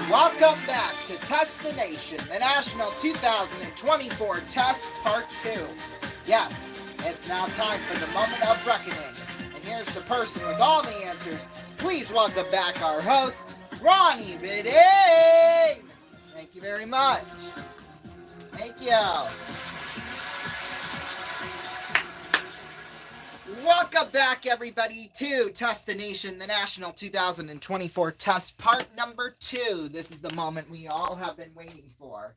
Welcome back to Test the Nation, the National 2024 Test Part 2. Yes, it's now time for the moment of reckoning. And here's the person with all the answers. Please welcome back our host, Ronnie Bidding. Thank you very much. Thank you. Welcome back, everybody, to Test the Nation, the National 2024 Test Part Number 2. This is the moment we all have been waiting for.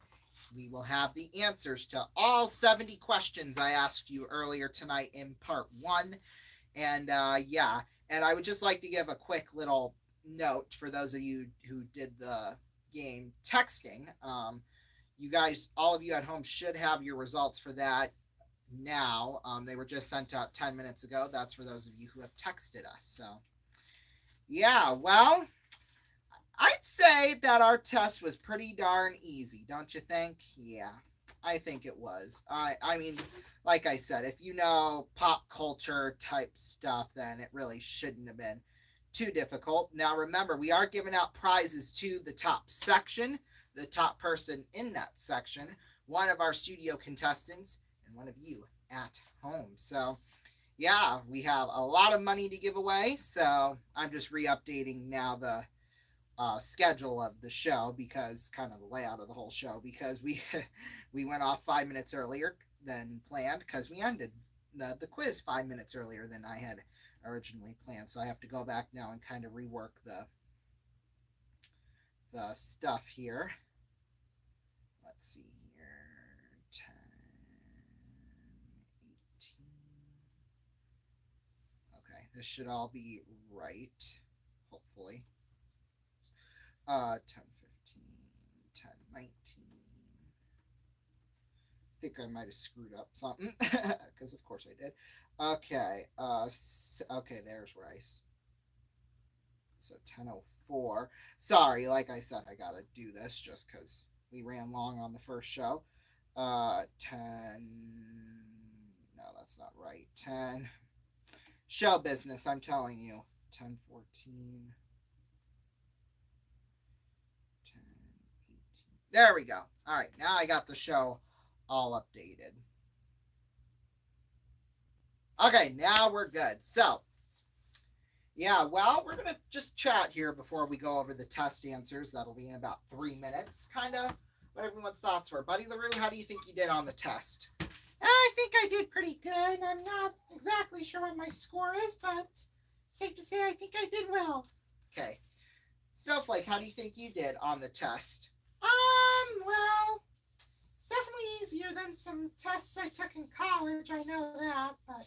We will have the answers to all 70 questions I asked you earlier tonight in Part 1. And and I would just like to give a quick little note for those of you who did the game texting. You guys, all of you at home should have your results for that now. They were just sent out 10 minutes ago. That's for those of you who have texted us. So, yeah, well, I'd say that our test was pretty darn easy, don't you think? Yeah, I think it was. I mean, like I said, if you know pop culture type stuff, then it really shouldn't have been too difficult. Now, remember, we are giving out prizes to the top section, the top person in that section, one of our studio contestants, and one of you at home. So, yeah, we have a lot of money to give away. So, I'm just re-updating now the schedule of the show, because kind of the layout of the whole show, because we went off 5 minutes earlier than planned, because we ended the quiz 5 minutes earlier than I had originally planned. So I have to go back now and kind of rework the stuff here. Let's see here. 10, 18. Okay, this should all be right, hopefully. 10, 15, 10, 19. I think I might have screwed up something, because of course I did. Okay, okay, there's where so 10:04. Sorry, like I said, I gotta do this just because we ran long on the first show. 10, no, that's not right. 10, show business, I'm telling you. 10, 14. There we go. All right, now I got the show all updated. Okay, now we're good. So, yeah, well, we're going to just chat here before we go over the test answers. That'll be in about 3 minutes, kind of what everyone's thoughts were. Buddy LaRue, how do you think you did on the test? I think I did pretty good. I'm not exactly sure what my score is, but safe to say I think I did well. Okay. Snowflake, how do you think you did on the test? Well, it's definitely easier than some tests I took in college. I know that, but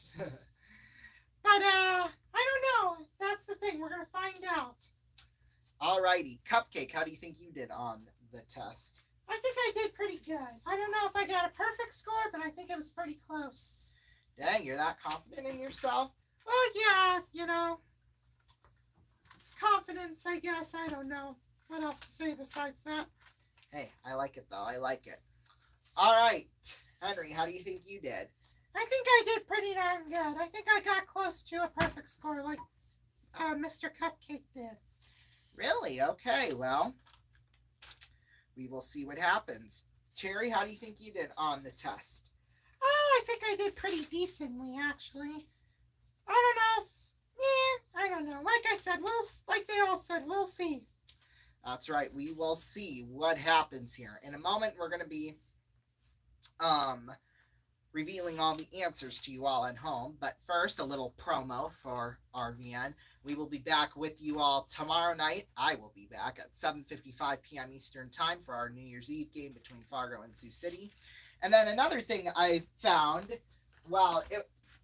I don't know. That's the thing. We're gonna find out. Alrighty, Cupcake, how do you think you did on the test? I think I did pretty good. I don't know if I got a perfect score, but I think it was pretty close. Dang, you're that confident in yourself? Well, yeah, confidence, I guess. I don't know what else to say besides that. Hey, I like it though. I like it. All right, Henry, how do you think you did? I think I did pretty darn good. I think I got close to a perfect score like Mr. Cupcake did. Really? Okay, well, we will see what happens. Terry, how do you think you did on the test? Oh, I think I did pretty decently, actually. I don't know. I don't know. Like I said, like they all said, we'll see. That's right. We will see what happens here. In a moment, we're going to be revealing all the answers to you all at home. But first, a little promo for RVN. We will be back with you all tomorrow night. I will be back at 7:55 p.m. Eastern Time for our New Year's Eve game between Fargo and Sioux City. And then another thing I found, well,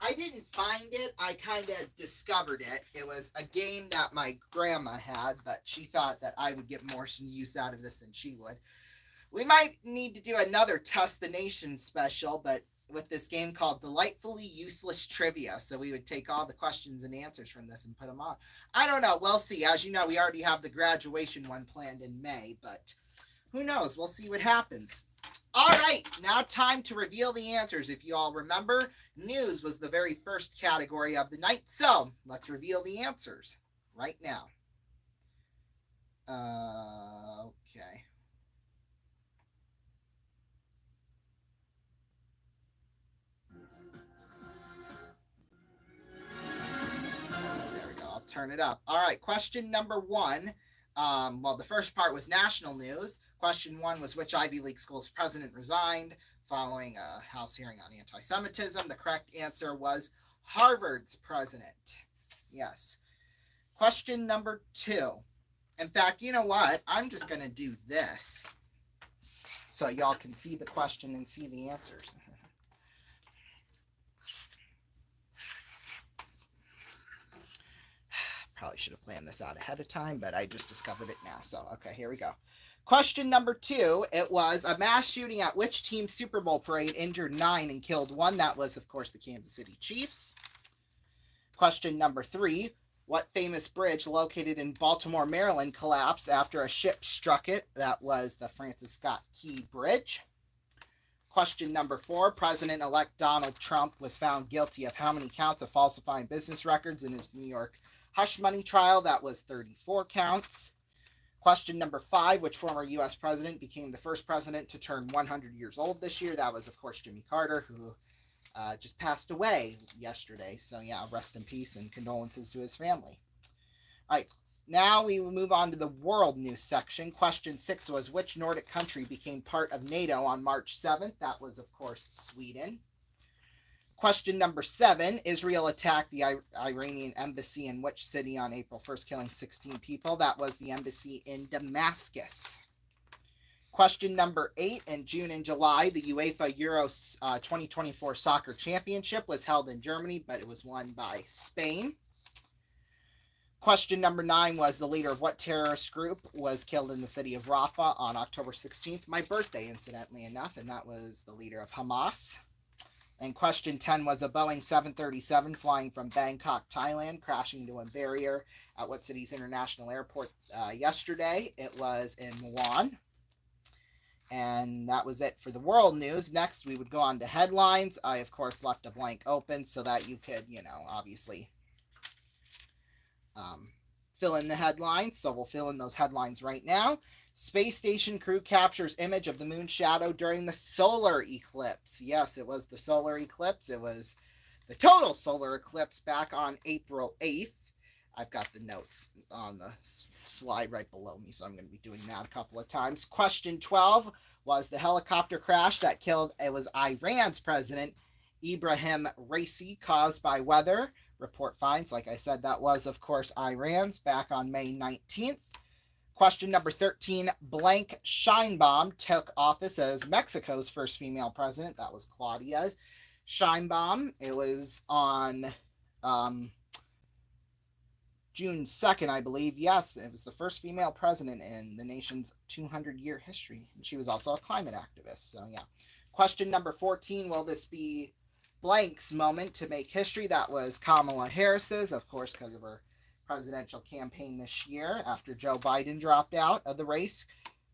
I didn't find it. I kind of discovered it. It was a game that my grandma had, but she thought that I would get more use out of this than she would. We might need to do another Test the Nation special, but with this game called Delightfully Useless Trivia. So we would take all the questions and answers from this and put them on. I don't know. We'll see. As you know, we already have the graduation one planned in May, but who knows? We'll see what happens. All right, now time to reveal the answers. If you all remember, news was the very first category of the night, so let's reveal the answers right now. Okay. There we go. I'll turn it up. All right. Question number one. Well, the first part was national news. Question one was which Ivy League school's president resigned following a House hearing on anti Semitism. The correct answer was Harvard's president. Yes. Question number two. In fact, you know what? I'm just going to do this so y'all can see the question and see the answers. Probably should have planned this out ahead of time, but I just discovered it now. So, okay, here we go. Question number two, it was a mass shooting at which team's Super Bowl parade injured 9 and killed 1? That was, of course, the Kansas City Chiefs. Question number three, what famous bridge located in Baltimore, Maryland collapsed after a ship struck it? That was the Francis Scott Key Bridge. Question number four, President-elect Donald Trump was found guilty of how many counts of falsifying business records in his New York hush money trial? That was 34 counts. Question number five, which former U.S. president became the first president to turn 100 years old this year? That was, of course, Jimmy Carter, who just passed away yesterday. So, yeah, rest in peace and condolences to his family. All right, now we will move on to the world news section. Question six was which Nordic country became part of NATO on March 7th? That was, of course, Sweden. Question number seven, Israel attacked the Iranian embassy in which city on April 1st, killing 16 people? That was the embassy in Damascus. Question number eight, in June and July, the UEFA Euro 2024 Soccer Championship was held in Germany, but it was won by Spain. Question number nine was the leader of what terrorist group was killed in the city of Rafah on October 16th? My birthday, incidentally enough, and that was the leader of Hamas. And question 10 was a Boeing 737 flying from Bangkok, Thailand, crashing into a barrier at what city's international airport yesterday? It was in Muan. And that was it for the world news. Next, we would go on to headlines. I, of course, left a blank open so that you could, obviously fill in the headlines. So we'll fill in those headlines right now. Space station crew captures image of the moon's shadow during the solar eclipse. Yes, it was the solar eclipse. It was the total solar eclipse back on April 8th. I've got the notes on the slide right below me, so I'm going to be doing that a couple of times. Question 12 was the helicopter crash that killed, it was Iran's president, Ibrahim Raisi, caused by weather. Report finds, like I said, that was, of course, Iran's back on May 19th. Question number 13, Blank Sheinbaum took office as Mexico's first female president. That was Claudia Sheinbaum. It was on June 2nd, I believe. Yes, it was the first female president in the nation's 200-year history. And she was also a climate activist. So, yeah. Question number 14, will this be Blank's moment to make history? That was Kamala Harris's, of course, because of her presidential campaign this year after Joe Biden dropped out of the race.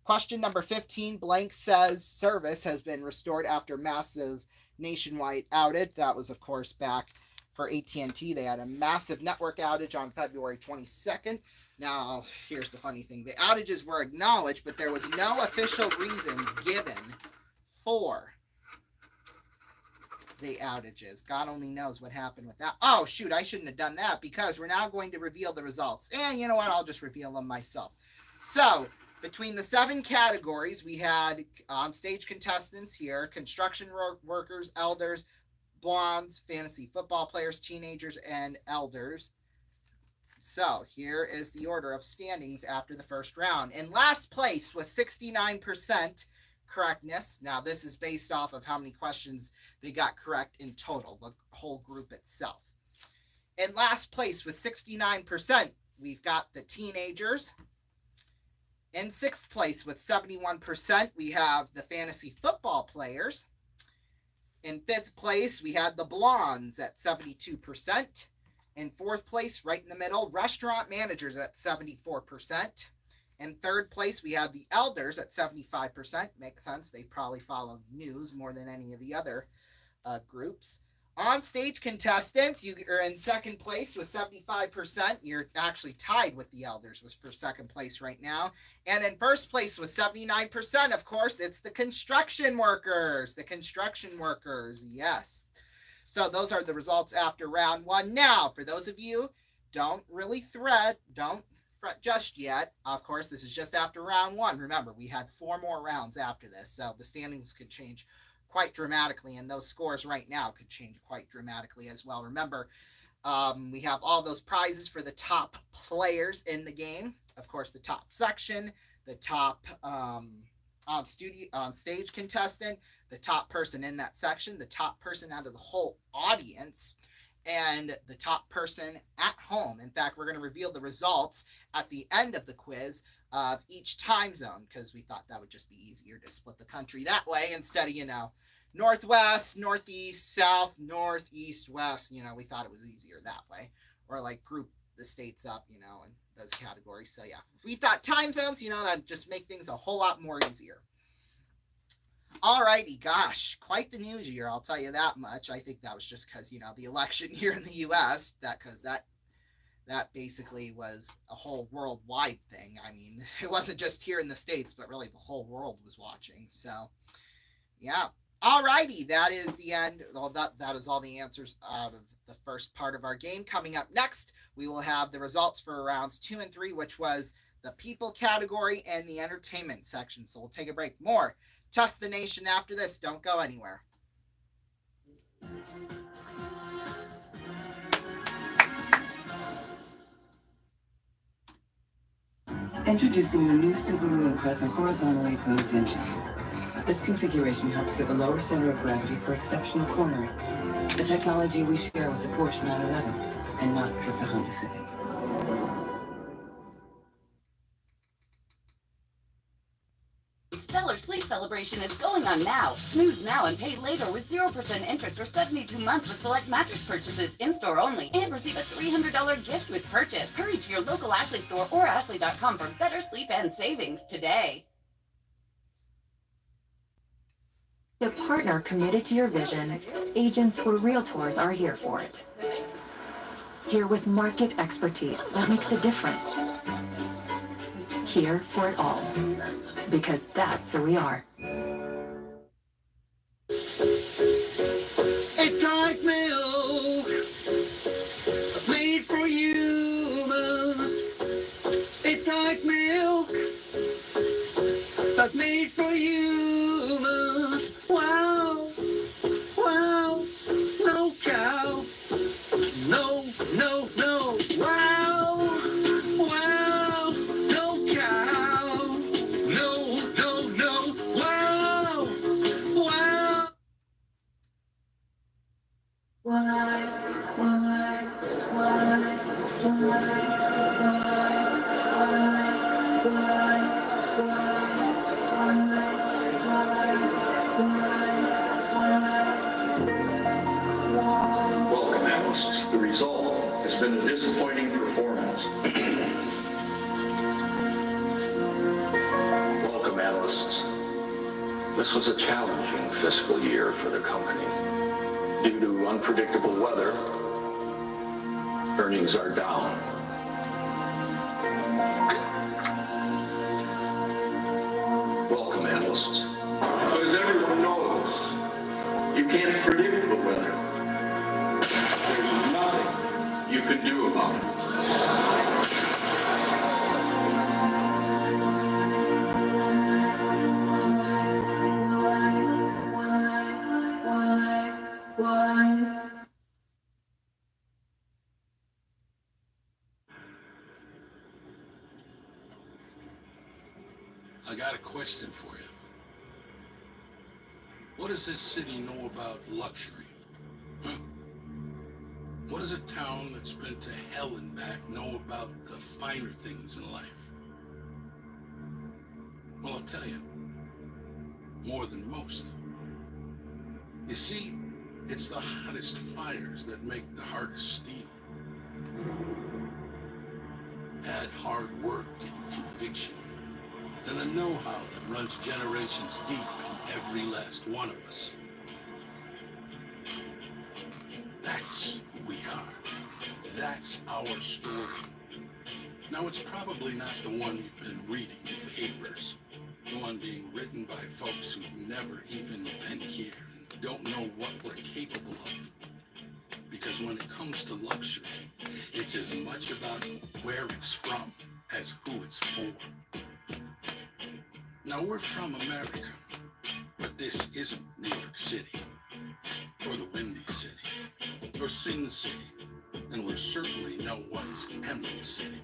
Question number 15, Blank says service has been restored after massive nationwide outage. That was, of course, back for AT&T. They had a massive network outage on February 22nd. Now, here's the funny thing. The outages were acknowledged, but there was no official reason given for the outages. God only knows what happened with that. Oh, shoot, I shouldn't have done that because we're now going to reveal the results. And you know what? I'll just reveal them myself. So, between the 7 categories, we had on-stage contestants here, construction workers, elders, blondes, fantasy football players, teenagers, and elders. So, here is the order of standings after the first round. In last place was 69% correctness. Now, this is based off of how many questions they got correct in total, the whole group itself. In last place with 69%, we've got the teenagers. In 6th place with 71%, we have the fantasy football players. In 5th place, we had the blondes at 72%. In 4th place, right in the middle, restaurant managers at 74%. In 3rd place, we had the elders at 75%. Makes sense. They probably follow news more than any of the other groups. On stage contestants, you are in second place with 75%. You're actually tied with the elders for second place right now. And in first place with 79%, of course, it's the construction workers. The construction workers, yes. So those are the results after round one. Now, for those of you don't fret just yet. Of course, this is just after round one. Remember, we had 4 more rounds after this, so the standings could change quite dramatically, and those scores right now could change quite dramatically as well. Remember, we have all those prizes for the top players in the game. Of course, the top section, the top on stage contestant, the top person in that section, the top person out of the whole audience, and the top person at home. In fact, we're going to reveal the results at the end of the quiz of each time zone, because we thought that would just be easier to split the country that way instead of, northwest, northeast, south, northeast, west. We thought it was easier that way, or like group the states up, and those categories. So yeah, if we thought time zones, that'd just make things a whole lot more easier. Alrighty, gosh, quite the news year, I'll tell you that much. I think that was just because, the election here in the U.S., that basically was a whole worldwide thing. I mean, it wasn't just here in the States, but really the whole world was watching. So, yeah. Alrighty, that is the end. Well, that is all the answers out of the first part of our game. Coming up next, we will have the results for rounds 2 and 3, which was the people category and the entertainment section. So we'll take a break. More Test the Nation after this. Don't go anywhere. Introducing the new Subaru Impreza horizontally posed engine. This configuration helps give a lower center of gravity for exceptional cornering, the technology we share with the Porsche 911 and not with the Honda Civic. Stellar Sleep Celebration is going on now. Snooze now and pay later with 0% interest for 72 months with select mattress purchases in-store only. And receive a $300 gift with purchase. Hurry to your local Ashley store or ashley.com for better sleep and savings today. The partner committed to your vision, agents or realtors are here for it. Here with market expertise that makes a difference. Here for it all, because that's who we are. It's like milk, made for humans. It's like milk, but made for humans. Wow, wow, no cow, no, no, no, wow, wow, no cow, no, no, no, wow, wow. Welcome, analysts. The result has been a disappointing performance. Welcome, analysts. This was a challenging fiscal year for the company. Due to unpredictable weather, earnings are down. Welcome, analysts. But as everyone knows, you can't predict the weather. There's nothing you can do about it. I got a question for you. What does this city know about luxury? Huh? What does a town that's been to hell and back know about the finer things in life? Well, I'll tell you, more than most. You see, it's the hottest fires that make the hardest steel. Add hard work and conviction, and a know-how that runs generations deep in every last one of us. That's who we are. That's our story. Now, it's probably not the one you've been reading in papers. The one being written by folks who've never even been here and don't know what we're capable of. Because when it comes to luxury, it's as much about where it's from as who it's for. Now, we're from America, but this isn't New York City, or the Windy City, or Sin City, and we're certainly no one's Emerald City.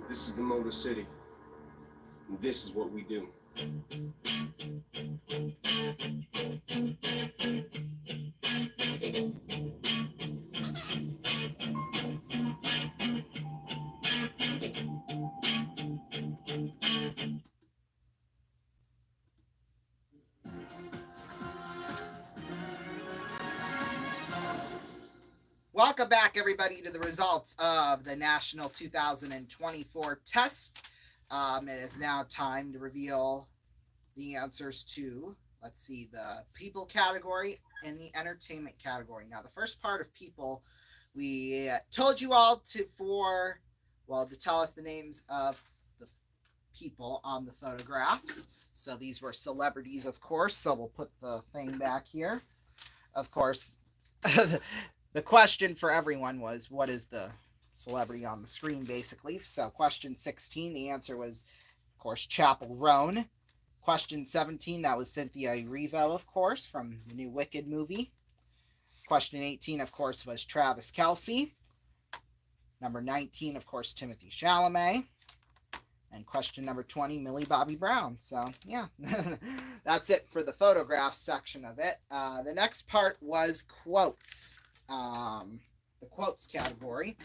This is the Motor City. And this is what we do. Welcome back, everybody, to the results of the National 2024 test. It is now time to reveal the answers to, let's see, the people category and the entertainment category. Now, the first part of people, we told you all to tell us the names of the people on the photographs. So these were celebrities, of course. So we'll put the thing back here. Of course, the question for everyone was, what is the celebrity on the screen, basically? So question 16, the answer was, of course, Chappell Roan. Question 17, that was Cynthia Erivo, of course, from the new Wicked movie. Question 18, of course, was Travis Kelce. Number 19, of course, Timothy Chalamet. And question number 20, Millie Bobby Brown. So, yeah, that's it for the photograph section of it. The next part was quotes. The quotes category.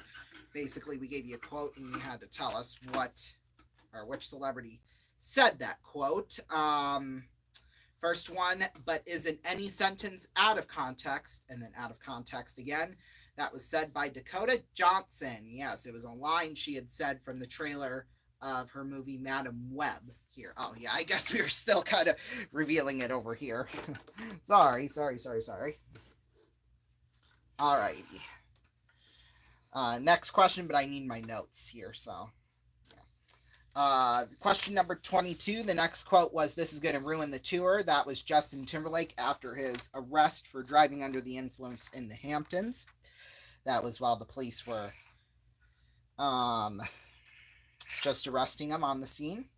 Basically, we gave you a quote and you had to tell us which celebrity said that quote. First one, but isn't any sentence out of context, and then out of context again. That was said by Dakota Johnson. Yes, it was a line she had said from the trailer of her movie Madam Web here. Oh, yeah, I guess we were still kind of revealing it over here. Sorry. Alrighty. Next question, but I need my notes here, so. Yeah. Question number 22, the next quote was, "This is going to ruin the tour." That was Justin Timberlake after his arrest for driving under the influence in the Hamptons. That was while the police were just arresting him on the scene.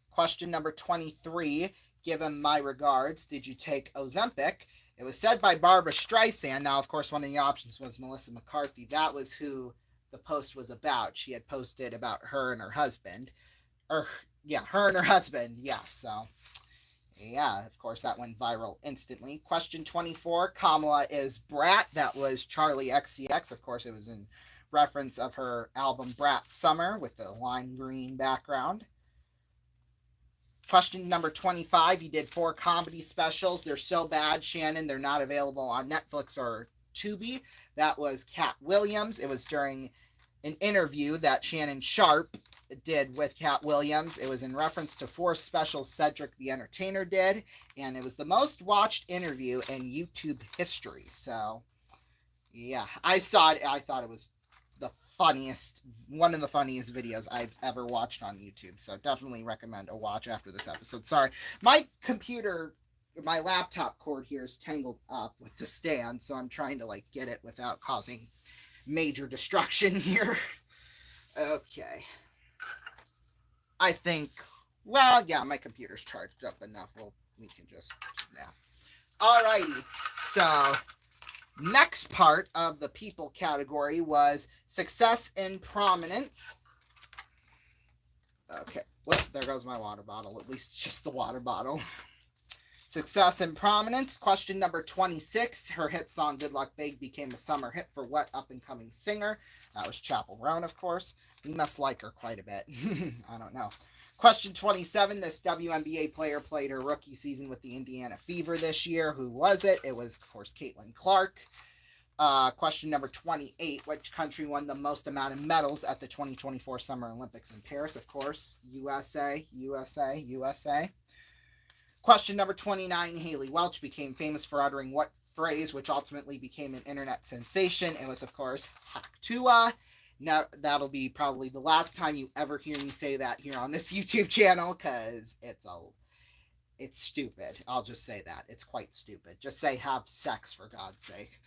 Question number 23, "Give him my regards. Did you take Ozempic?" It was said by Barbara Streisand. Now, of course, one of the options was Melissa McCarthy. That was who the post was about. She had posted about her and her husband. Her and her husband. Yeah, so, yeah, of course, that went viral instantly. Question 24, "Kamala is Brat." That was Charlie XCX. Of course, it was in reference of her album Brat Summer with the lime green background. Question number 25, you did 4 comedy specials. They're so bad, Shannon, they're not available on Netflix or Tubi. That was Cat Williams. It was during an interview that Shannon Sharp did with Cat Williams. It was in reference to 4 specials Cedric the Entertainer did, and it was the most watched interview in YouTube history. So, yeah, I saw it. I thought it was one of the funniest videos I've ever watched on YouTube. So definitely recommend a watch after this episode. Sorry, my laptop cord here is tangled up with the stand, so I'm trying to get it without causing major destruction here. Okay. I think, well, yeah, my computer's charged up enough. We can just, yeah. Alrighty, so next part of the people category was success in prominence. Okay, well, there goes my water bottle. At least just the water bottle. Success in prominence. Question number 26. Her hit song Good Luck Babe became a summer hit for what up-and-coming singer? That was Chappell Roan, of course. We must like her quite a bit. I don't know. Question 27. This WNBA player played her rookie season with the Indiana Fever this year. Who was it? It was, of course, Caitlin Clark. Question number 28. Which country won the most amount of medals at the 2024 Summer Olympics in Paris? Of course, USA, USA, USA. Question number 29. Haley Welch became famous for uttering what phrase, which ultimately became an internet sensation? It was, of course, Haktua. Now, that'll be probably the last time you ever hear me say that here on this YouTube channel, because it's stupid. I'll just say that. It's quite stupid. Just say have sex, for God's sake.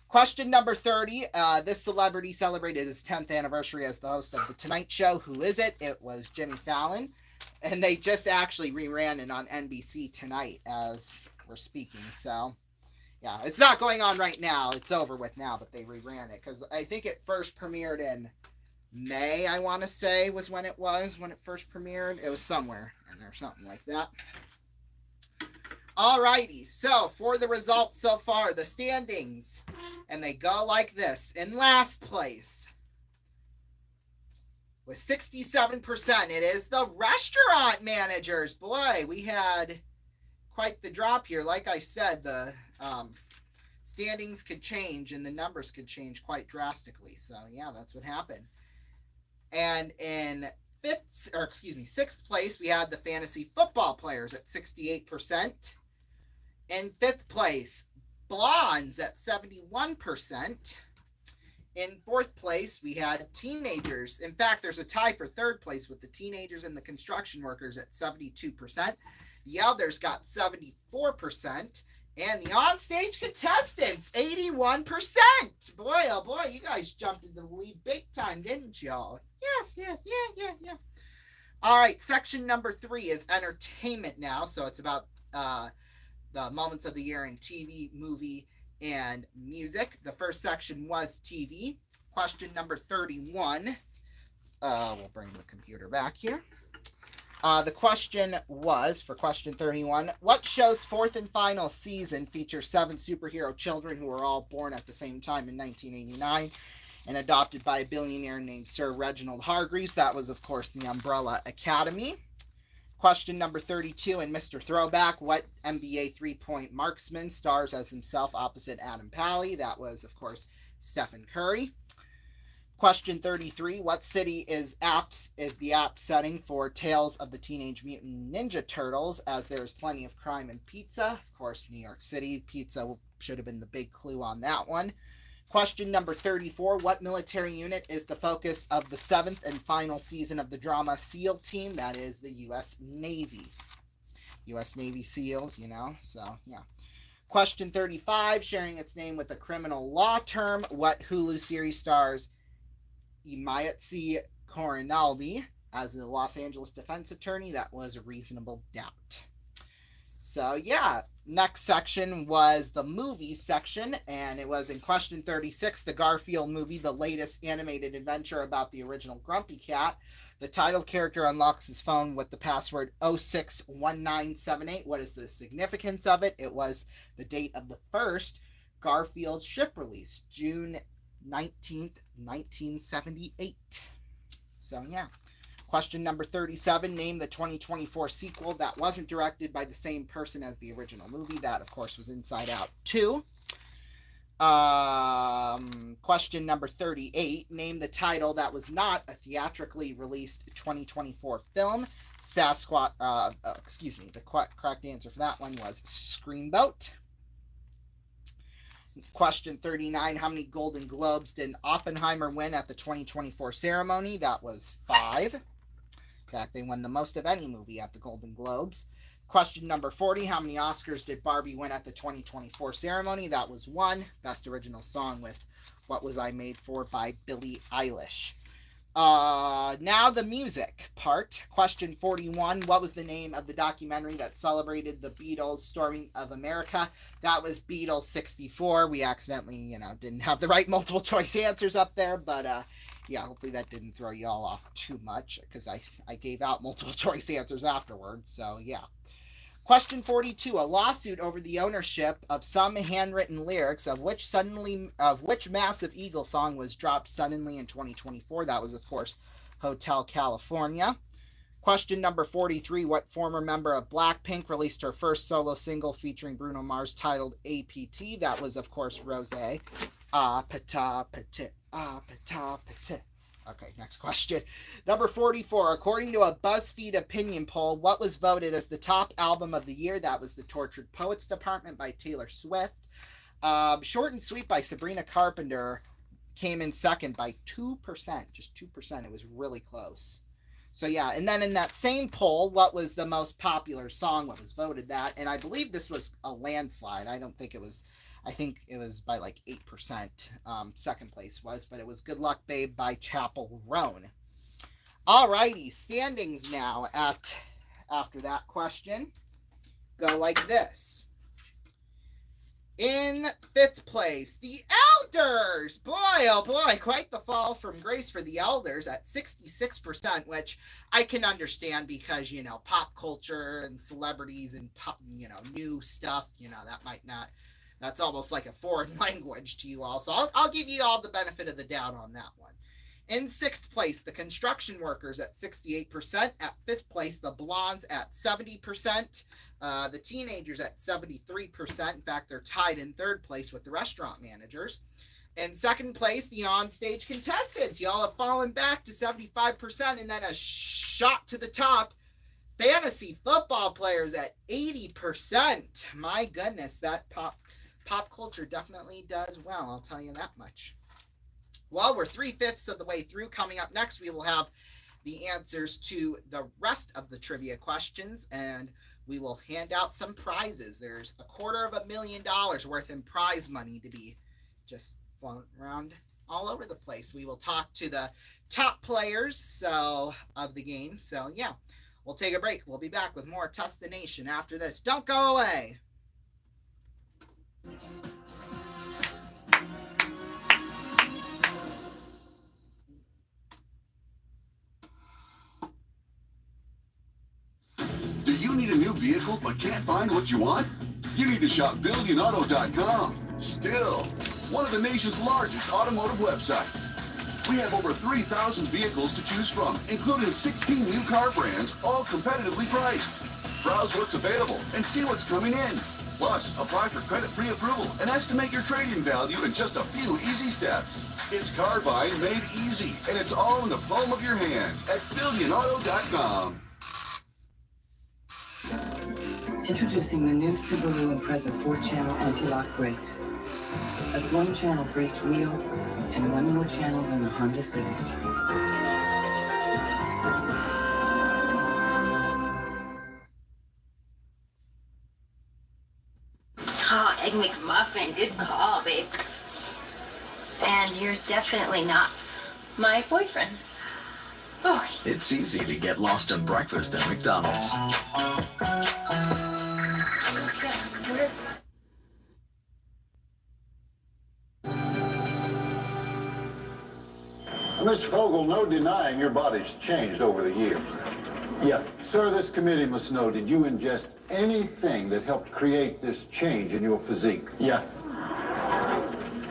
Question number 30. This celebrity celebrated his 10th anniversary as the host of The Tonight Show. Who is it? It was Jimmy Fallon. And they just actually reran it on NBC tonight as we're speaking. So, yeah, it's not going on right now. It's over with now, but they reran it. Because I think it first premiered in May, I want to say, was when it first premiered. It was somewhere in there, something like that. Alrighty, so for the results so far, the standings, and they go like this. In last place, with 67%, it is the Restaurant Managers. Boy, we had quite the drop here. Like I said, the standings could change and the numbers could change quite drastically. So, yeah, that's what happened. And in sixth place, we had the Fantasy Football Players at 68%. In fifth place, Blondes at 71%. In fourth place, we had Teenagers. In fact, there's a tie for third place with the Teenagers and the Construction Workers at 72%. The Elders got 74%. And the Onstage Contestants, 81%. Boy, oh boy, you guys jumped into the lead big time, didn't y'all? Yes. All right, section number 3 is entertainment now. So it's about the moments of the year in TV, movie, and music. The first section was TV. Question number 31. We'll bring the computer back here. The question was, for question 31, what show's fourth and final season features 7 superhero children who were all born at the same time in 1989 and adopted by a billionaire named Sir Reginald Hargreaves? That was, of course, the Umbrella Academy. Question number 32, in Mr. Throwback, what NBA three-point marksman stars as himself opposite Adam Pally? That was, of course, Stephen Curry. Question 33, what city is the apt setting for Tales of the Teenage Mutant Ninja Turtles, as there's plenty of crime and pizza? Of course, New York City. Pizza should have been the big clue on that one. Question number 34, what military unit is the focus of the 7th and final season of the drama SEAL Team? That is the U.S. Navy. U.S. Navy SEALs, so yeah. Question 35, sharing its name with a criminal law term, what Hulu series stars Imayatsi Corinaldi as the Los Angeles defense attorney? That was A Reasonable Doubt. So, yeah, next section was the movies section, and it was in question 36, the Garfield movie, the latest animated adventure about the original Grumpy Cat. The title character unlocks his phone with the password 061978. What is the significance of it? It was the date of the first Garfield ship release, June 19th, 1978. So, yeah. Question number 37, name the 2024 sequel that wasn't directed by the same person as the original movie. That, of course, was Inside Out 2. Question number 38, name the title that was not a theatrically released 2024 film. The correct answer for that one was Screamboat. Question 39, how many Golden Globes did Oppenheimer win at the 2024 ceremony? That was 5. In fact, they won the most of any movie at the Golden Globes. Question number 40, how many Oscars did Barbie win at the 2024 ceremony? That was 1. Best Original Song with What Was I Made For by Billie Eilish. Now the music part. Question 41, what was the name of the documentary that celebrated the Beatles' storming of America? That was Beatles 64. We accidentally, didn't have the right multiple choice answers up there, but yeah, hopefully that didn't throw you all off too much, because I gave out multiple choice answers afterwards, so yeah. Question 42, a lawsuit over the ownership of some handwritten lyrics of which massive Eagle song was dropped suddenly in 2024. That was, of course, Hotel California. Question number 43, what former member of Blackpink released her first solo single featuring Bruno Mars titled APT? That was, of course, Rosé. Okay, next question. Number 44, according to a BuzzFeed opinion poll, what was voted as the top album of the year? That was The Tortured Poets Department by Taylor Swift. Short and Sweet by Sabrina Carpenter came in second by 2%, just 2%. It was really close. So yeah, and then in that same poll, what was the most popular song? What was voted that? And I believe this was a landslide. I think it was by like 8%. Second place was, but it was Good Luck Babe by Chappell Roan. Alrighty, standings now after that question go like this. In 5th place, the Elders. Boy, oh boy, quite the fall from grace for the Elders at 66%, which I can understand because, pop culture and celebrities and pop, new stuff, that might not, that's almost like a foreign language to you all. So I'll give you all the benefit of the doubt on that one. In 6th place, the Construction Workers at 68%. At 5th place, the Blondes at 70%. The Teenagers at 73%. In fact, they're tied in 3rd place with the Restaurant Managers. In 2nd place, the Onstage Contestants. Y'all have fallen back to 75%, and then a shot to the top. Fantasy Football Players at 80%. My goodness, that pop culture definitely does well, I'll tell you that much. Well, we're 3/5 of the way through. Coming up next, we will have the answers to the rest of the trivia questions, and we will hand out some prizes. There's $250,000 worth in prize money to be just flown around all over the place. We will talk to the top players of the game. So, yeah, we'll take a break. We'll be back with more Test the Nation after this. Don't go away. Vehicle but can't find what you want? You need to shop BillionAuto.com. Still, one of the nation's largest automotive websites. We have over 3,000 vehicles to choose from, including 16 new car brands, all competitively priced. Browse what's available and see what's coming in. Plus, apply for credit pre-approval and estimate your trade-in value in just a few easy steps. It's car buying made easy, and it's all in the palm of your hand at BillionAuto.com. Introducing the new Subaru Impreza 4-channel anti-lock brakes. That's one channel for each wheel and one more channel than the Honda Civic. Oh, Egg McMuffin, good call, babe. And you're definitely not my boyfriend. Oh. It's easy to get lost at breakfast at McDonald's. Mr. Fogel, no denying your body's changed over the years. Yes. Sir, this committee must know, did you ingest anything that helped create this change in your physique? Yes.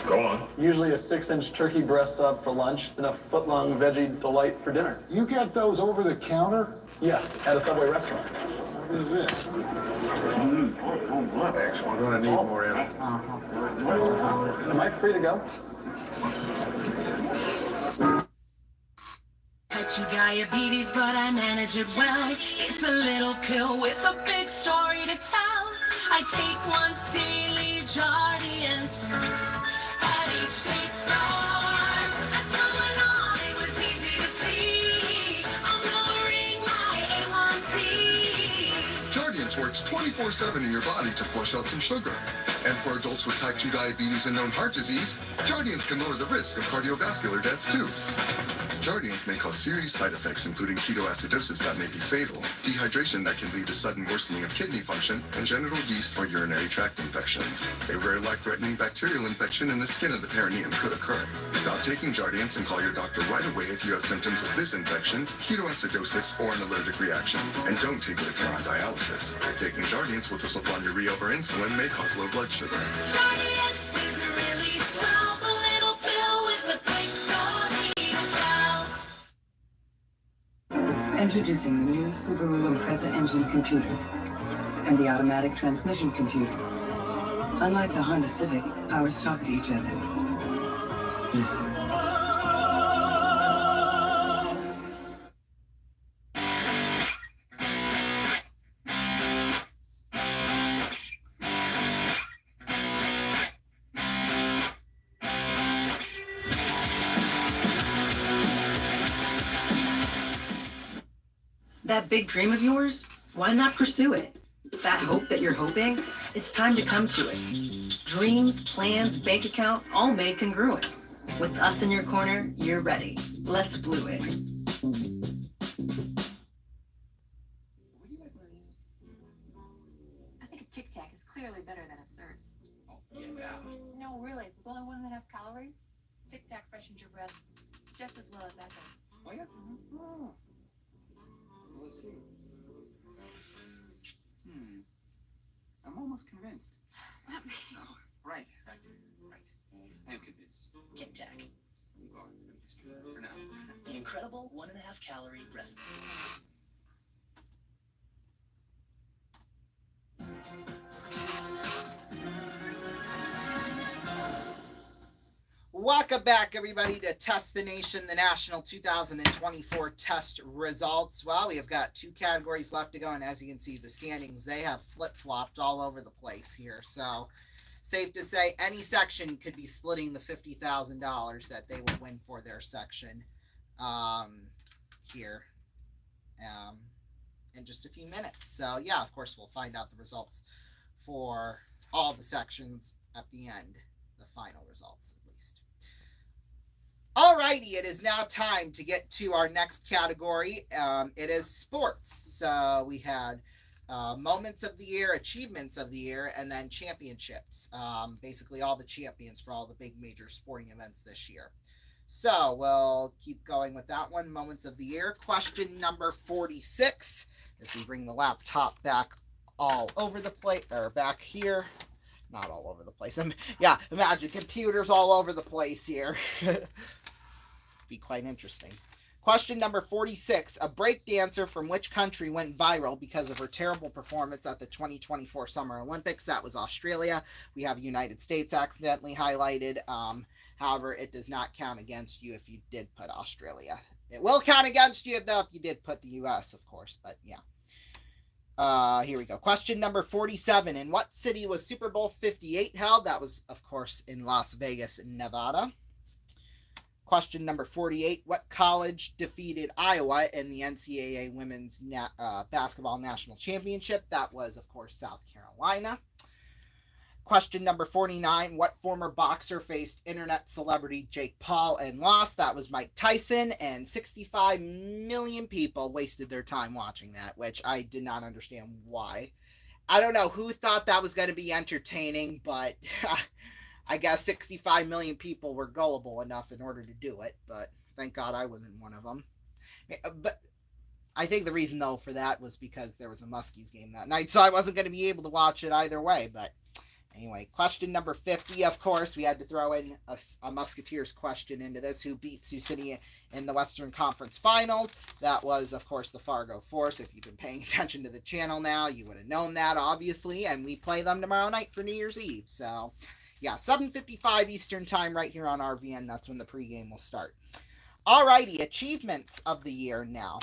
Go on. Usually a 6-inch turkey breast sub for lunch and a foot-long veggie delight for dinner. You get those over the counter? Yeah, at a Subway restaurant. What is this? We're going to need more evidence. Am I free to go? Type 2 diabetes, but I manage it well. It's a little pill with a big story to tell. I take once daily Jardiance at each day start. That's going on, it was easy to see. I'm lowering my A1C. Jardiance works 24/7 in your body to flush out some sugar. And for adults with type 2 diabetes and known heart disease, Jardiance can lower the risk of cardiovascular death too. Jardiance may cause serious side effects, including ketoacidosis that may be fatal, dehydration that can lead to sudden worsening of kidney function, and genital yeast or urinary tract infections. A rare life-threatening bacterial infection in the skin of the perineum could occur. Stop taking Jardiance and call your doctor right away if you have symptoms of this infection, ketoacidosis, or an allergic reaction. And don't take it if you're on dialysis. Taking Jardiance with a sulfonylurea or insulin may cause low blood sugar. Jardiance is really swell, a little pill with a big story to tell. Introducing the new Subaru Impreza engine computer and the automatic transmission computer. Unlike the Honda Civic, powers talk to each other. Listen. That big dream of yours, why not pursue it? That hope that you're hoping, it's time to come to it. Dreams, plans, bank account, all made congruent. With us in your corner, you're ready. Let's blue it. I think a Tic Tac is clearly better than a Certs. Oh, yeah. No, really. It's only 1.5 calories. Tic Tac freshens your breath just as well as that does. Oh, yeah? Oh. Let's see. I'm almost convinced. Not me. Oh, right. I am convinced. Tic Tac, You are. Just for now. the incredible 1.5 calorie breath. Welcome back, everybody, to Test the Nation, the National 2024 test results. Well, we have got 2 categories left to go, and as you can see, the standings, they have flip-flopped all over the place here. So, safe to say, any section could be splitting the $50,000 that they will win for their section here in just a few minutes. So, yeah, of course, we'll find out the results for all the sections at the end, the final results, at least. Alrighty, it is now time to get to our next category. It is sports. So we had moments of the year, achievements of the year, and then championships. Basically all the champions for all the big major sporting events this year. So we'll keep going with that one, moments of the year. Question number 46, as we bring the laptop back all over the place, or back here. Not all over the place. Yeah, imagine computers all over the place here. Be quite interesting. Question number 46. A break dancer from which country went viral because of her terrible performance at the 2024 Summer Olympics? That was Australia. We have United States accidentally highlighted. However, it does not count against you if you did put Australia. It will count against you though if you did put the US, of course, but yeah. Here we go. Question number 47. In what city was Super Bowl 58 held? That was, of course, in Las Vegas, Nevada. Question number 48. What college defeated Iowa in the NCAA Women's Basketball National Championship? That was, of course, South Carolina. Question number 49. What former boxer faced internet celebrity Jake Paul and lost? That was Mike Tyson, and 65 million people wasted their time watching that, which I did not understand why. I don't know who thought that was going to be entertaining, but I guess 65 million people were gullible enough in order to do it, but thank God I wasn't one of them. But I think the reason, though, for that was because there was a Muskies game that night, so I wasn't going to be able to watch it either way, but anyway, question number 50, of course, we had to throw in a Musketeers question into this. Who beat Sioux City in the Western Conference Finals? That was, of course, the Fargo Force. If you've been paying attention to the channel now, you would have known that, obviously, and we play them tomorrow night for New Year's Eve. So, yeah, 7:55 Eastern Time right here on RVN. That's when the pregame will start. Alrighty, achievements of the year now.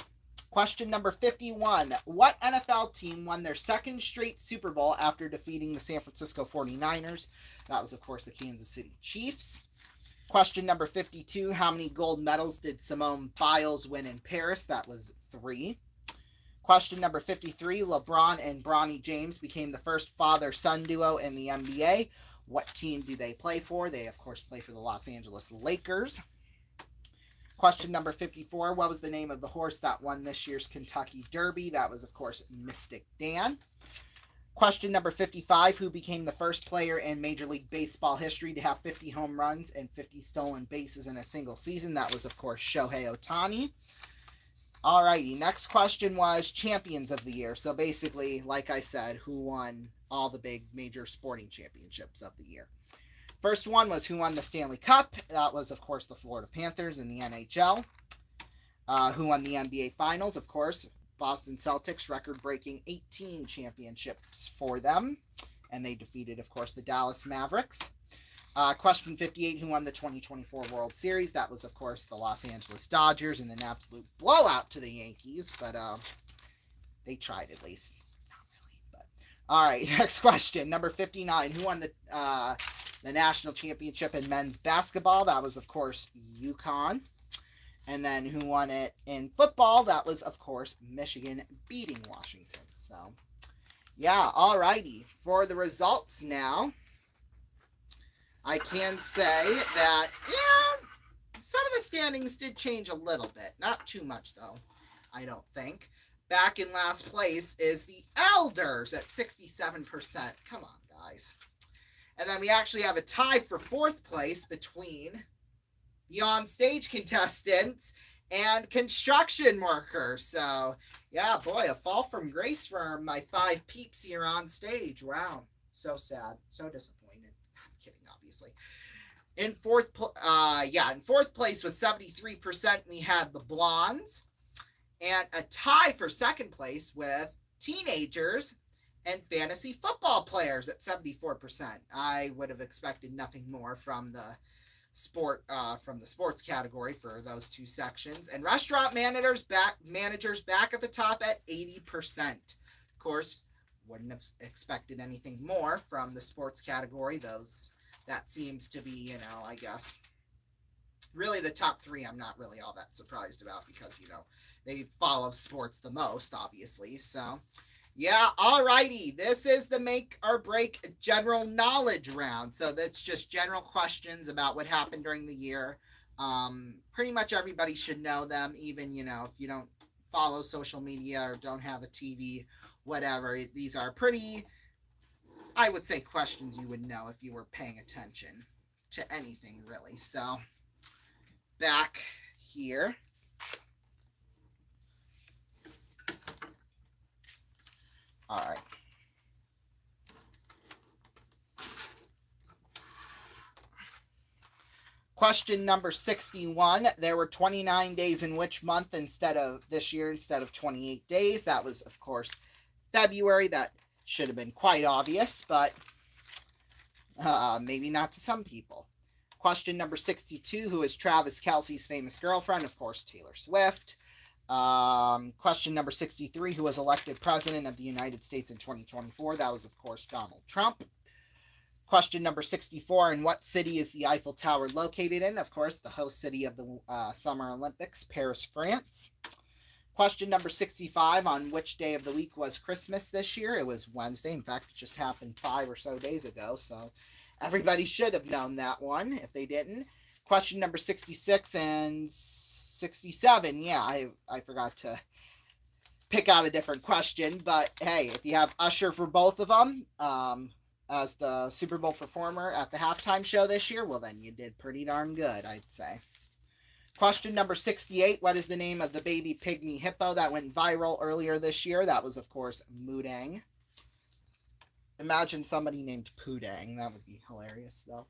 Question number 51. What NFL team won their second straight Super Bowl after defeating the San Francisco 49ers? That was, of course, the Kansas City Chiefs. Question number 52. How many gold medals did Simone Biles win in Paris? That was 3. Question number 53. LeBron and Bronny James became the first father-son duo in the NBA. What team do they play for? They, of course, play for the Los Angeles Lakers. Question number 54. What was the name of the horse that won this year's Kentucky Derby? That was, of course, Mystic Dan. Question number 55. Who became the first player in Major League Baseball history to have 50 home runs and 50 stolen bases in a single season? That was, of course, Shohei Ohtani. Alrighty, next question was champions of the year. So basically, like I said, who won all the big major sporting championships of the year? First one was who won the Stanley Cup. That was, of course, the Florida Panthers in the NHL. Who won the NBA Finals? Of course, Boston Celtics, record-breaking 18 championships for them. And they defeated, of course, the Dallas Mavericks. Question 58, who won the 2024 World Series? That was, of course, the Los Angeles Dodgers in an absolute blowout to the Yankees. But they tried at least. Not really, but... All right, next question. Number 59, who won the national championship in men's basketball? That was, of course, UConn. And then who won it in football? That was, of course, Michigan beating Washington. So, yeah, alrighty. For the results now, I can say that, yeah, some of the standings did change a little bit. Not too much, though, I don't think. Back in last place is the Elders at 67%. Come on, guys. And then we actually have a tie for fourth place between the on-stage contestants and construction workers. So, yeah, boy, a fall from grace for my 5 peeps here on stage. Wow, so sad, so disappointed. I'm kidding, obviously. In fourth place with 73%, we had the Blondes, and a tie for second place with teenagers and fantasy football players at 74%. I would have expected nothing more from the sports category for those two sections. And restaurant managers back at the top at 80%. Of course, wouldn't have expected anything more from the sports category. That seems to be, I guess, really the top 3 I'm not really all that surprised about because, they follow sports the most, obviously. So, yeah, alrighty. This is the make or break general knowledge round. So that's just general questions about what happened during the year. Pretty much everybody should know them, even, if you don't follow social media or don't have a TV, whatever. These are pretty, I would say, questions you would know if you were paying attention to anything, really. So, back here. All right. Question number 61. There were 29 days in which month instead of 28 days? That was, of course, February. That should have been quite obvious, but maybe not to some people. Question number 62. Who is Travis Kelce's famous girlfriend? Of course, Taylor Swift. Question number 63, who was elected president of the United States in 2024? That was, of course, Donald Trump. Question number 64, in what city is the Eiffel Tower located in? Of course, the host city of the Summer Olympics, Paris, France. Question number 65, on which day of the week was Christmas this year? It was Wednesday. In fact, it just happened 5 or so days ago, so everybody should have known that one if they didn't. Question number 66 and 67. Yeah, I forgot to pick out a different question, but hey, if you have Usher for both of them as the Super Bowl performer at the halftime show this year, well, then you did pretty darn good, I'd say. Question number 68. What is the name of the baby pygmy hippo that went viral earlier this year? That was, of course, Moodang. Imagine somebody named Poodang. That would be hilarious, though.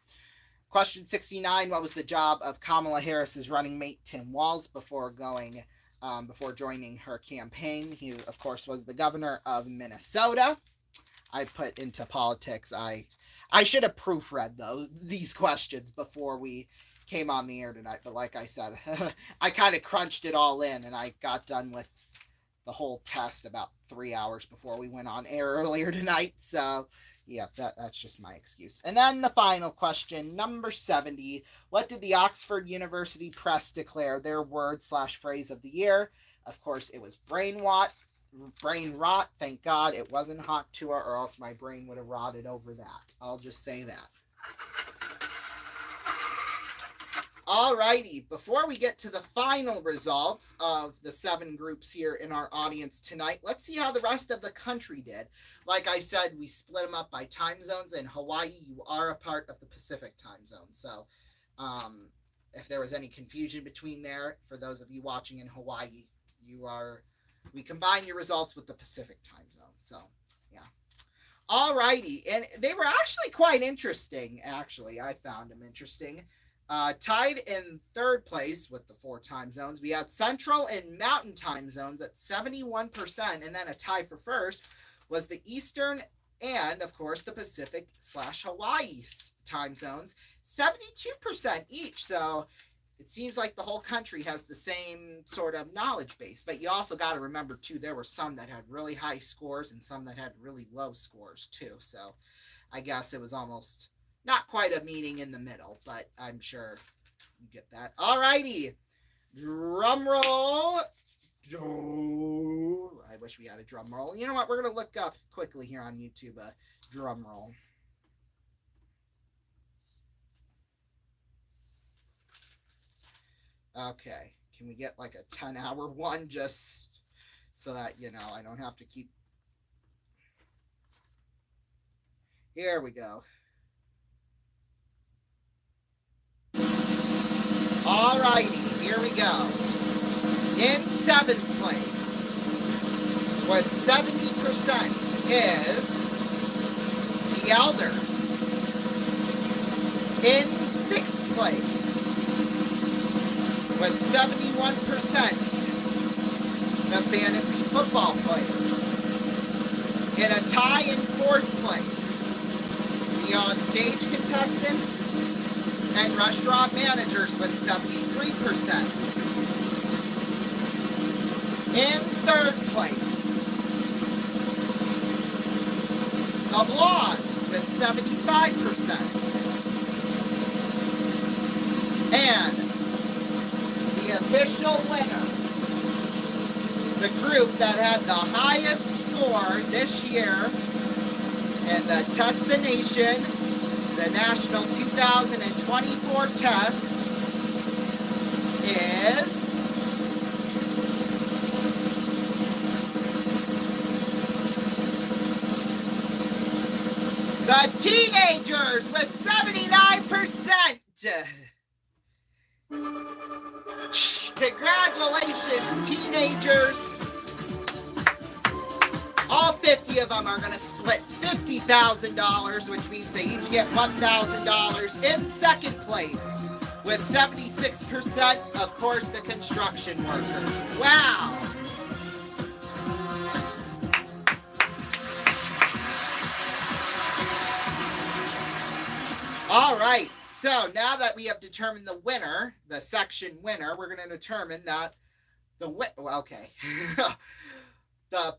Question 69, what was the job of Kamala Harris's running mate Tim Walz before joining her campaign? He, of course, was the governor of Minnesota. I put into politics. I should have proofread these questions before we came on the air tonight, but like I said, I kind of crunched it all in, and I got done with the whole test about 3 hours before we went on air earlier tonight, so... yeah, that's just my excuse. And then the final question, number 70. What did the Oxford University Press declare their word/phrase of the year? Of course, it was brain rot. Thank God it wasn't hot tour, or else my brain would have rotted over that. I'll just say that. Alrighty, before we get to the final results of the 7 groups here in our audience tonight, let's see how the rest of the country did. Like I said, we split them up by time zones. In Hawaii, you are a part of the Pacific time zone. So if there was any confusion between there, for those of you watching in Hawaii, we combine your results with the Pacific time zone. So, yeah. Alrighty, and they were actually quite interesting, actually. I found them interesting. Tied in third place with the 4 time zones, we had Central and Mountain time zones at 71%, and then a tie for first was the Eastern and, of course, the Pacific/Hawaii time zones, 72% each. So it seems like the whole country has the same sort of knowledge base. But you also got to remember, too, there were some that had really high scores and some that had really low scores, too. So I guess it was almost not quite a meeting in the middle, but I'm sure you get that. All righty. Drum roll. I wish we had a drum roll. You know what? We're going to look up quickly here on YouTube a drum roll. Okay. Can we get like a 10-hour one just so that, you know, I don't have to keep... Here we go. Alrighty, here we go. In 7th place, with 70% is the Elders. In 6th place, with 71%, the Fantasy Football Players. In a tie in 4th place, the on-stage contestants and restaurant managers with 73%. In 3rd place, the Blondes with 75%. And the official winner, the group that had the highest score this year in the Test the Nation, the National 2024 test, is the Teenagers with 79%. Congratulations, Teenagers. All 50 of them are going to split $50,000, which means they each get $1,000. In 2nd place, with 76%, of course, the construction workers. Wow! All right, so now that we have determined the winner, the section winner, we're going to determine that the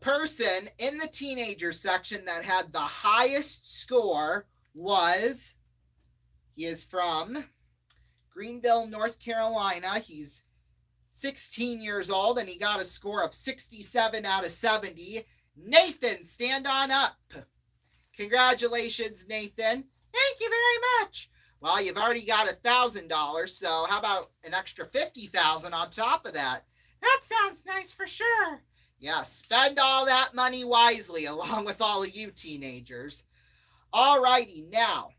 person in the teenager section that had the highest score was, he is from Greenville, North Carolina. He's 16 years old and he got a score of 67 out of 70. Nathan, stand on up. Congratulations, Nathan. Thank you very much. Well, you've already got $1,000, so how about an extra $50,000 on top of that? That sounds nice for sure. Yeah, spend all that money wisely, along with all of you teenagers. Alrighty, now,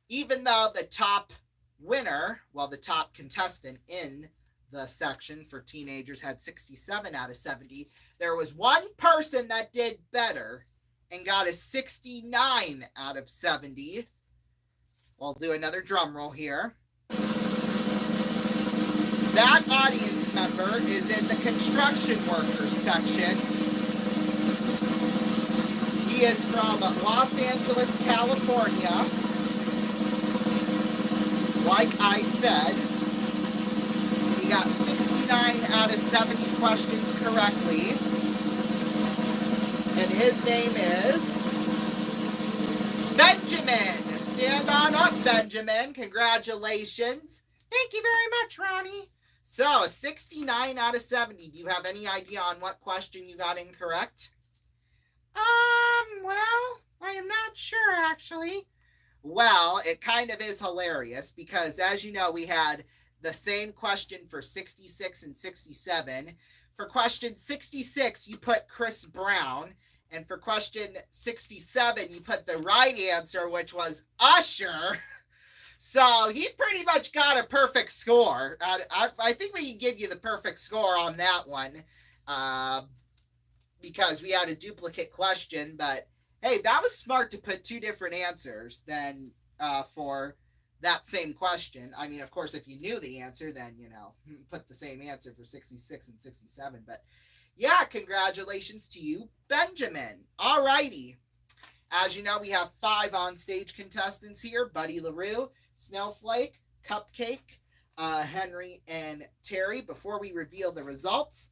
even though the top winner, well, the top contestant in the section for teenagers had 67 out of 70, there was one person that did better and got a 69 out of 70. We'll do another drum roll here. That audience member is in the construction workers section. He is from Los Angeles, California. Like I said, he got 69 out of 70 questions correctly. And his name is Benjamin. Stand on up, Benjamin. Congratulations. Thank you very much, Ronnie. So, 69 out of 70. Do you have any idea on what question you got incorrect? Well, I am not sure, actually. Well, it kind of is hilarious because, as you know, we had the same question for 66 and 67. For question 66, you put Chris Brown. And for question 67, you put the right answer, which was Usher. So he pretty much got a perfect score. I think we can give you the perfect score on that one because we had a duplicate question. But hey, that was smart to put two different answers than for that same question. I mean, of course, if you knew the answer, then, you know, put the same answer for 66 and 67. But yeah, congratulations to you, Benjamin. All righty. As you know, we have 5 on-stage contestants here: Buddy LaRue, Snowflake, Cupcake, Henry, and Terry. Before we reveal the results,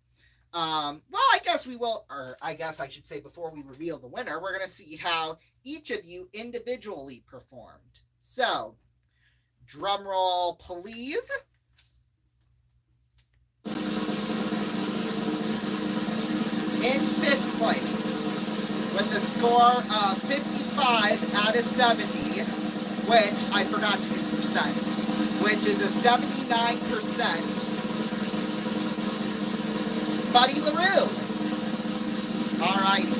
well, I guess we will, or I guess I should say before we reveal the winner, we're going to see how each of you individually performed. So, drum roll, please. In 5th place, with a score of 55 out of 70, which I forgot to do percents, which is a 79%, Buddy LaRue. Alrighty.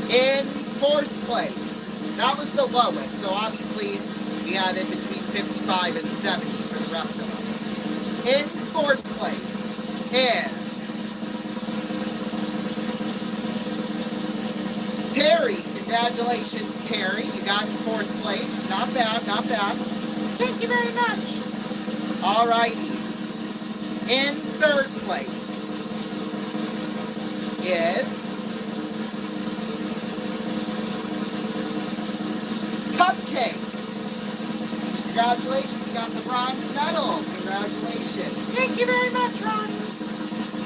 In 4th place, that was the lowest, so obviously we had in between 55 and 70 for the rest of them. In 4th place is Terry. Congratulations, Terry. You got in 4th place. Not bad, not bad. Thank you very much. Alrighty. In 3rd place is Cupcake. Congratulations, you got the bronze medal. Congratulations. Thank you very much, Ronnie.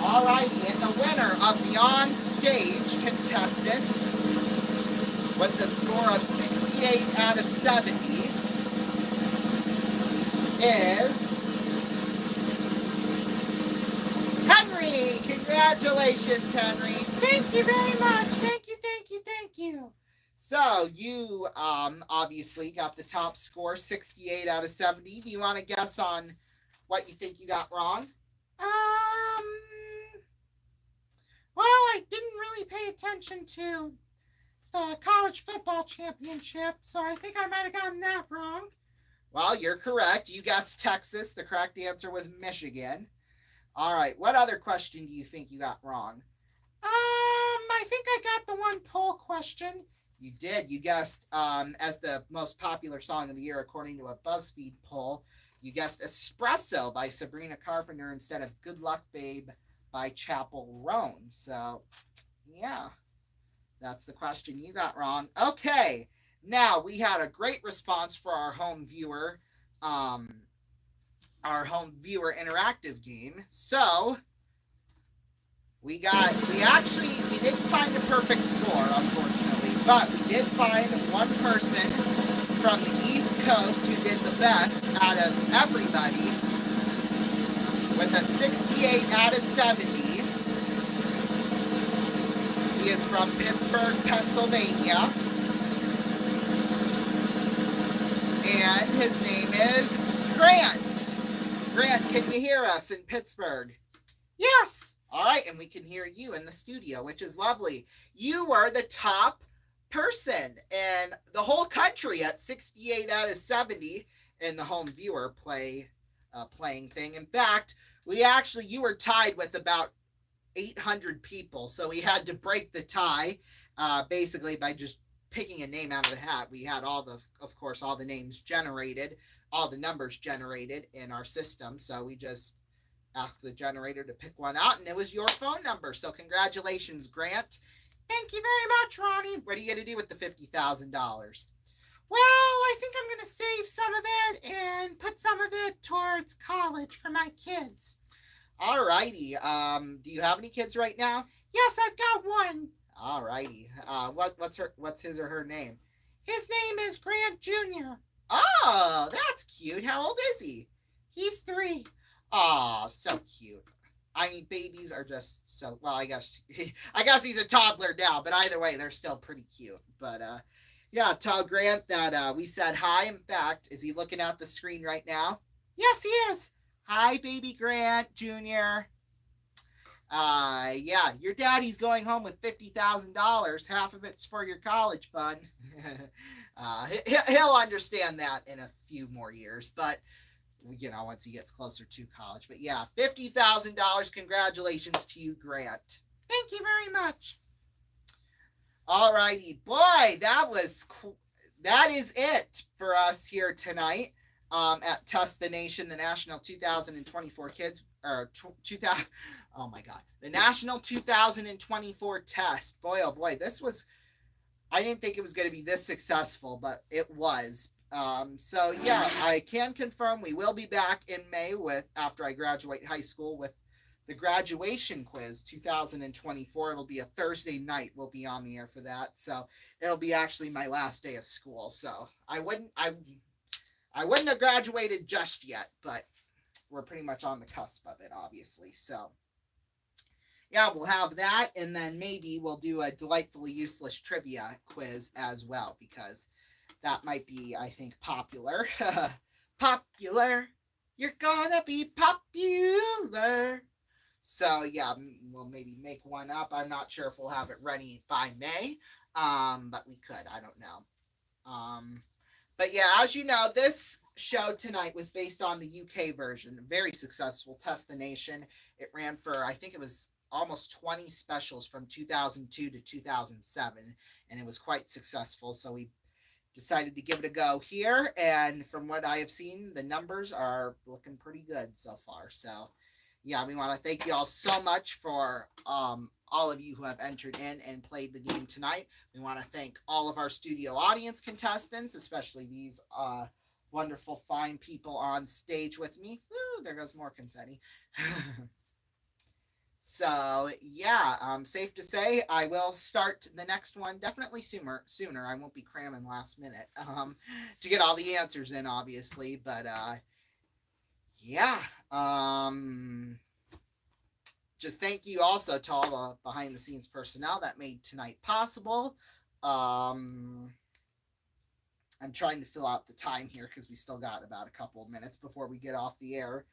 Alrighty, and the winner of the on-stage contestants with the score of 68 out of 70 is Henry. Congratulations, Henry. Thank you very much. Thank you, thank you, thank you. So you obviously got the top score, 68 out of 70. Do you want to guess on what you think you got wrong? Well, I didn't really pay attention to the college football championship, so I think I might have gotten that wrong. Well, you're correct. You guessed Texas. The correct answer was Michigan. All right. What other question do you think you got wrong? I think I got the one poll question. You did. You guessed as the most popular song of the year according to a BuzzFeed poll. You guessed Espresso by Sabrina Carpenter instead of Good Luck Babe by Chappell Roan. So, yeah, that's the question you got wrong. Okay, now we had a great response for our home viewer interactive game. So, we didn't find a perfect score, unfortunately, but we did find one person from the East Coast who did the best out of everybody with a 68 out of 70. He is from Pittsburgh, Pennsylvania. And his name is Grant. Grant, can you hear us in Pittsburgh? Yes. All right, and we can hear you in the studio, which is lovely. You were the top person in the whole country at 68 out of 70 in the home viewer playing thing. In fact, you were tied with about 800 people, so we had to break the tie basically by just picking a name out of the hat. We had all the names generated, all the numbers generated in our system, so we just asked the generator to pick one out, and it was your phone number. So congratulations, Grant. Thank you very much, Ronnie. What are you going to do with the $50,000? Well, I think I'm going to save some of it and put some of it towards college for my kids. All righty. Do you have any kids right now? Yes, I've got one. All righty. What's his or her name? His name is Grant Jr. Oh, that's cute. How old is he? He's 3. Oh, so cute. I mean, babies are just so, well, I guess he's a toddler now, but either way, they're still pretty cute. But, yeah, tell Grant that we said hi. In fact, is he looking at the screen right now? Yes, he is. Hi, baby Grant Jr. Yeah, your daddy's going home with $50,000. Half of it's for your college fund. He'll understand that in a few more years, but once he gets closer to college. But yeah, $50,000. Congratulations to you, Grant. Thank you very much. All righty, boy, that was that is it for us here tonight at Test the Nation, the National 2024 Kids, or 2000. Oh my God, the National 2024 Test. Boy, oh boy, this was. I didn't think it was going to be this successful, but it was. So yeah, I can confirm we will be back in May after I graduate high school with the graduation quiz 2024. It'll be a Thursday night. We'll be on the air for that. So it'll be actually my last day of school. So I wouldn't have graduated just yet, but we're pretty much on the cusp of it, obviously. So yeah, we'll have that, and then maybe we'll do a delightfully useless trivia quiz as well, because that might be, I think, popular. Popular. You're gonna be popular. So yeah, we'll maybe make one up. I'm not sure if we'll have it ready by May, but we could. I don't know. But yeah, as you know, this show tonight was based on the UK version. Very successful. Test the Nation. It ran for, I think it was almost 20 specials from 2002 to 2007, and it was quite successful. So we decided to give it a go here, and from what I have seen, the numbers are looking pretty good so far. So yeah, we want to thank you all so much for all of you who have entered in and played the game tonight. We want to thank all of our studio audience contestants, especially these wonderful, fine people on stage with me. Woo, there goes more confetti. So yeah, safe to say I will start the next one definitely sooner. I won't be cramming last minute to get all the answers in, obviously, but yeah, just thank you also to all the behind the scenes personnel that made tonight possible. I'm trying to fill out the time here because we still got about a couple of minutes before we get off the air.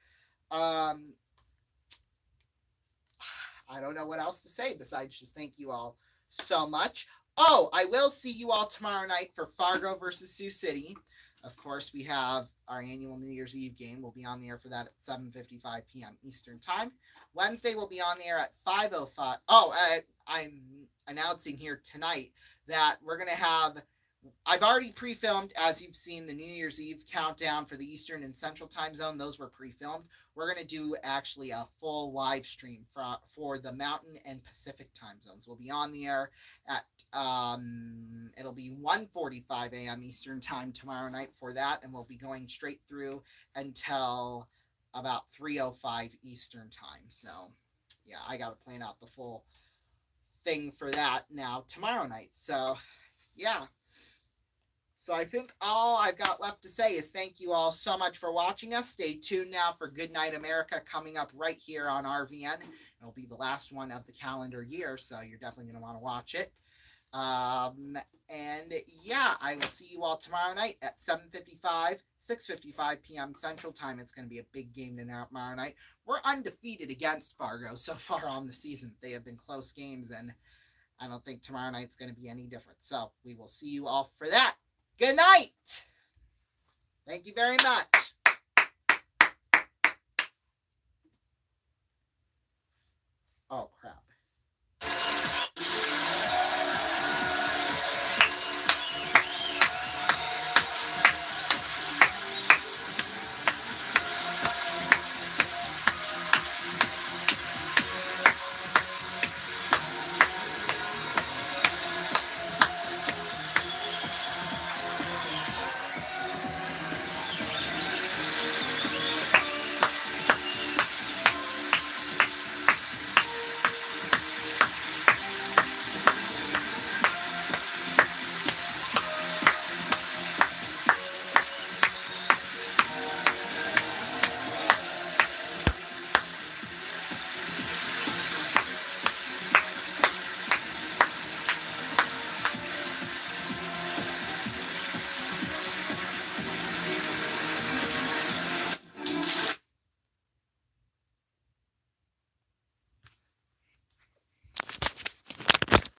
I don't know what else to say besides just thank you all so much. Oh, I will see you all tomorrow night for Fargo versus Sioux City. Of course, we have our annual New Year's Eve game. We'll be on the air for that at 7:55 p.m. Eastern Time. Wednesday, we'll be on the air at 5:05. Oh, I'm announcing here tonight that we're going to have, I've already pre-filmed, as you've seen, the New Year's Eve countdown for the Eastern and Central Time Zone. Those were pre-filmed. We're going to do actually a full live stream for the Mountain and Pacific Time Zones. We'll be on the air at, it'll be 1:45 a.m. Eastern Time tomorrow night for that, and we'll be going straight through until about 3:05 Eastern Time. So, yeah, I got to plan out the full thing for that now tomorrow night. So, yeah. So I think all I've got left to say is thank you all so much for watching us. Stay tuned now for Good Night America coming up right here on RVN. It'll be the last one of the calendar year, so you're definitely going to want to watch it. And yeah, I will see you all tomorrow night at 7:55, 6:55 p.m. Central Time. It's going to be a big game tomorrow night. We're undefeated against Fargo so far on the season. They have been close games, and I don't think tomorrow night's going to be any different. So we will see you all for that. Good night. Thank you very much. Oh, crap.